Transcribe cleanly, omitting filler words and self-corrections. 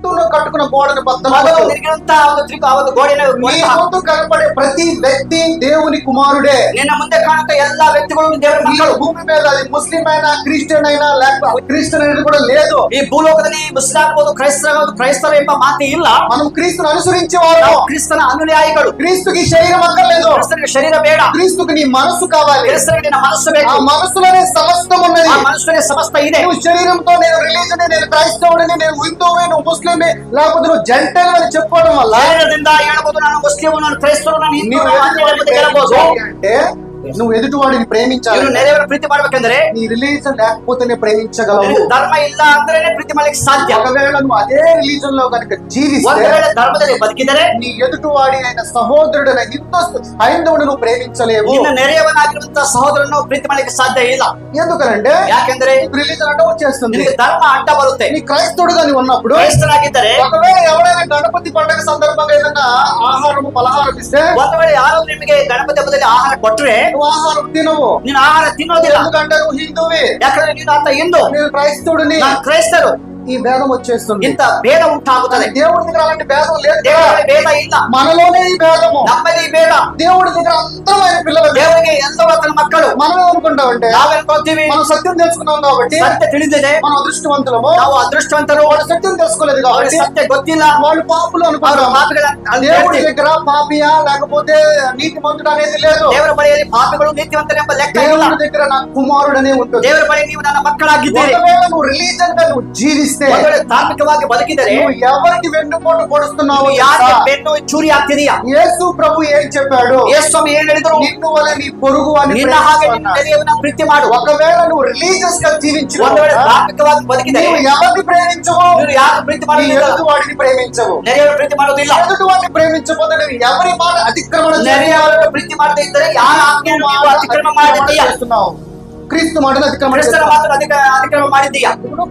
చుట్టూ నువ్వు కట్టుకున్న గోడను బద్దలు ಮೊದಲು కొట్టు. ನಿನಗಿರುವಂತ ಒಂದು ಒಂದು ಗೋಡೆನ నీ ముందు కనపడే ప్రతి వ్యక్తి దేవుని కుమారుడే. ನಿನ್ನ ಮುಂದೆ ಕಾಣುತ್ತ ಎಲ್ಲಾ ವ್ಯಕ್ತಿಗಳು ದೇವರ ఈ ಮಕ್ಕಳು. భూమి మీద అది ముస్లిం అయినా క్రిస్టియన్ అయినా లేకపోతే క్రిస్టియన్ అనేది కూడా లేదు. ಈ ಭೂಲೋಕದಲ್ಲಿ ಮುಸ್ಲಿಂ ಆಗ್ಬೋದು, ಕ್ರೈಸ್ತರು ಎಂಬ ಮಾತು ಇಲ್ಲ. మనం క్రీస్తును అనుసరించేవారు. ನಾವು ಕ್ರಿಸ್ತನ ಅನುಯಾಯಿಗಳು. క్రీస్తుకి శరీరం అక్కర్లేదు. ಕ್ರಿಸ್ತನಿಗೆ ಶರೀರ ಬೇಡ, క్రీస్తుకి నీ మనసు కావాలి. ಕ್ರಿಸ್ತನಿಗೆ ನಿನ್ನ ಮನಸ್ಸು ఆ ಬೇಕು. మనసులోనే సమస్తం ఉన్నది. ಆ ಮನಸ್ಸಿನ ಸಮಸ್ತ ಇದೆ. నువ్వు శరీరంతో నేను రిలీజన్, నేను క్రైస్తవుడిని, నేను హిందువుని, నువ్వు ముస్లింని, లేకపోతే నువ్వు జంటైల్ అని చెప్పుకోవడం వల్ల ಶರೀರದಿಂದ ಹೇಳ್ಬೋದು ನಾನು ಮುಸ್ಲಿಂ, ನಾನು ಕ್ರೈಸ್ತರು, ನಾನು ಹಿಂದೂ, నీవు ನಾನು ಅನ್ಯ ಎಂಬುದು ಹೇಳ್ಬೋದು. అంటే నువ్వు ఎదుటి వాడిని ప్రేమించాలి. ಇವ್ರು ನೆರೆಯವರ ಪ್ರೀತಿ ಮಾಡ್ಬೇಕಂದ್ರೆ నీ రిలీజన్ లేకపోతేనే ప్రేమించగలవు. ನಿನಗೆ ಧರ್ಮ ಇಲ್ಲ ಅಂದ್ರೇನೆ ಪ್ರೀತಿ ಮಾಡ್ಲಿಕ್ಕೆ ಸಾಧ್ಯ. ఒకవేళ నువ్వు అదే రిలీజన్ లో కనుక ಒಂದು జీవిస్తే ವೇಳೆ ಧರ್ಮದಲ್ಲಿ ಬದುಕಿದರೆ నీ ఎదుటి వాడి అయిన సహోదరుడైన హైందవుడు నువ్వు ప్రేమించలేవు. ನಿನ್ನ ನೆರೆಯವನಾಗಿರುವಂತಹ ಸಹೋದರನ್ನು ಪ್ರೀತಿ ಮಾಡ್ಲಿಕ್ಕೆ ಸಾಧ್ಯ ಇಲ್ಲ. ఎందుకనంటే ಯಾಕೆಂದ್ರೆ రిలీజన్ అంటే వచ్చేస్తుంది. ನಿನಗೆ ಧರ್ಮ ಅಡ್ಡ ಬರುತ್ತೆ. నీ క్రైస్తవుడుగా నువ్వు ఉన్నప్పుడు ಕ್ರೈಸ್ತನಾಗಿದ್ದರೆ ఒకవేళ ఎవరైనా గణపతి పండుగ సందర్భంగా ఏదైనా ఆహారము పలహారం ఇస్తే ಒಂದು ವೇಳೆ ಯಾರೋ ನಿಮಗೆ ಗಣಪತಿ ಹಬ್ಬದಲ್ಲಿ ಆಹಾರ ಕೊಟ್ರೆ నువ్వు ఆహారం తినవు. ನೀನು ಆಹಾರ ತಿನ್ನೋದಿಲ್ಲ. ఎందుకంటే నువ్వు హిందువే, ಯಾಕಂದ್ರೆ ನೀನು ಅಂತ ಹಿಂದೂ, నేను క్రైస్తవుడిని. ನಾನು ಕ್ರೈಸ್ತರು. ఈ భేదం వచ్చేస్తుంది. ಇಂತ ಭೇದ ಉಂಟಾಗುತ್ತದೆ. దేవుడి దగ్గర అలాంటి భేదం లేదు. ದೇವರಲ್ಲಿ ಭೇದ ಇಲ್ಲ, మనలోనే ఈ భేదము. ನಮ್ಮಲ್ಲಿ ಈ ಭೇದ. దేవుడి దగ్గర అందరూ ఆయన పిల్లలు. ದೇವರಿಗೆ ಎಲ್ಲರೂ ಆತನ ಮಕ್ಕಳು. మనం ఏమనుకుంటామంటే ನಾವೇನ್ಕೊಳ್ತೀವಿ, మనం సత్యం తెలుసుకున్నాం కాబట్టి ಸತ್ಯ ತಿಳಿದಿದೆ, మనం అదృష్టవంతులము. ನಾವು ಅದೃಷ್ಟವಂತರು. వాళ్ళు సత్యం తెలుసుకోలేదు ಅವರಿಗೆ కాబట్టి ಸತ್ಯ ಗೊತ್ತಿಲ್ಲ, వాళ్ళు పాపులు ಅವರು అనుకుంటారు. ಪಾಪಿಗಳ ಅಂತ దేవుడి ಹೇಳ್ತೀವಿ. దగ్గర పాపియా లేకపోతే నీతిమంతుడు అనేది లేదు. ದೇವರ ಬಳಿಯಲ್ಲಿ ಪಾಪಿಗಳು ನೀತಿವಂತರೆಂಬ ಲೆಕ್ಕ ಇಲ್ಲ. దేవుడి దగ్గర నా కుమారుడనే ఉంటుంది. ದೇವರ ಬಳಿ ನೀವು ನನ್ನ ಮಕ್ಕಳಾಗಿದ್ದೀರಿ. ఒకవేళ నువ్వు రిలీజన్ గా నువ్వు జీవిస్తే ಒಂದು ವೇಳೆ ಧಾರ್ಮಿಕವಾಗಿ ಬದುಕಿದರೆ నువ్వు ఎవరికి వెన్నుపోటు పొడుస్తున్నావు? ನೀವು ಯಾರಿಗೆ ಬೆನ್ನು ಚೂರಿ ಆಗ್ತಿದೀಯಾ? యేసు ప్రభు ఏం చెప్పాడు? ಯೇಸು ಸ್ವಾಮಿ ಏನ್ ಹೇಳಿದ್ರು? నిన్ను వలె నీ పొరుగు వాని ನಿನ್ನ ಹಾಗೆ ನಿನ್ನ ನೆರೆಯವನ ಪ್ರೀತಿ ಮಾಡು. ఒకవేళ నువ్వు రిలీజియస్ గా జీవించిన ಒಂದು ವೇಳೆ ಧಾರ್ಮಿಕವಾಗಿ ಬದುಕಿದರೆ నువ్వు ఎవరిని ప్రేమించవు? ನೀನು ಯಾರು ಪ್ರೀತಿ నీ ಮಾಡೋದಿಲ್ಲ, ఎదుటి వాడిని ప్రేమించవు. ನೆರೆಯವರ ಪ್ರೀತಿ ಮಾಡೋದಿಲ್ಲ. ఎదుటి వాడిని ప్రేమించకపోతే నువ్వు ఎవరి మాట అతిక్రమణ ನೆರೆಯವರ ಪ್ರೀತಿ ಮಾಡದೇ ಇದ್ದರೆ ಯಾರ ಆಜ್ಞೆಯನ್ನು ನೀವು ಅತಿಕ್ರಮ ಮಾಡಿದ್ದೀಯಾ? చేస్తున్నావు? క్రీస్తు మాటను అతిక్రమణ ಕ್ರಿಸ್ತನ చేస్తున్నావు. ಮಾತ್ರ ಅತಿಕ್ರಮ ಮಾಡಿದ್ದೀಯಾ?